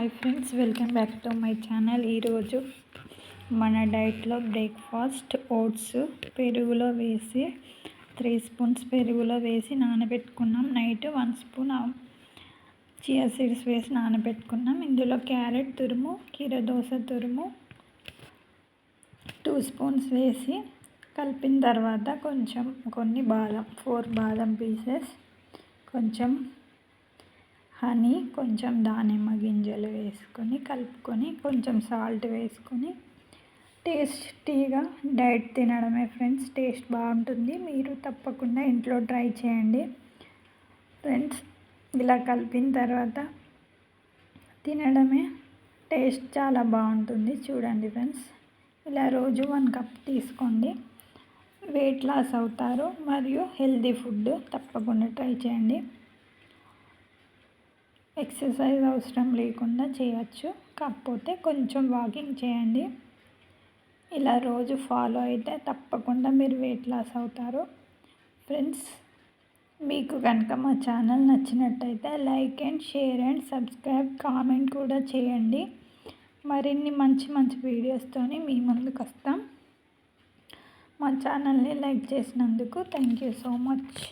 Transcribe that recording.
Hi friends, welcome back to my channel. ఈరోజు మన డైట్లో బ్రేక్ఫాస్ట్ ఓట్స్ పెరుగులో వేసి 3 స్పూన్స్ పెరుగులో వేసి నానబెట్టుకున్నాం. నైట్ 1 స్పూన్ చియా సీడ్స్ వేసి నానబెట్టుకున్నాం. ఇందులో క్యారెట్ తురుము, కీరదోస తురుము 2 స్పూన్స్ వేసి కలిపిన తర్వాత కొన్ని బాదం 4 బాదం పీసెస్, కొంచెం హనీ, కొంచెం దానిమ్మ గింజలు వేసుకొని కలుపుకొని కొంచెం సాల్ట్ వేసుకొని టేస్టీగా డైట్ తినడమే ఫ్రెండ్స్. టేస్ట్ బాగుంటుంది. మీరు తప్పకుండా ఇంట్లో ట్రై చేయండి ఫ్రెండ్స్. ఇలా కలిపిన తర్వాత తినడమే టేస్ట్ చాలా బాగుంటుంది. చూడండి ఫ్రెండ్స్, ఇలా రోజు 1 కప్ తీసుకోండి. వెయిట్ లాస్ అవుతారు మరియు హెల్తీ ఫుడ్ తప్పకుండా ట్రై చేయండి. ఎక్సర్సైజ్ అవసరం లేకుండా చేయొచ్చు, కాకపోతే కొంచెం వాకింగ్ చేయండి. ఇలా రోజు ఫాలో అయితే తప్పకుండా మీరు వెయిట్ లాస్ అవుతారు ఫ్రెండ్స్. మీకు కనుక మా ఛానల్ నచ్చినట్టయితే like and share and subscribe, comment కూడా చేయండి. మరిన్ని మంచి మంచి వీడియోస్తోని మీ ముందుకు వస్తాం. మా ఛానల్ని లైక్ చేసినందుకు థ్యాంక్ యూ సో మచ్.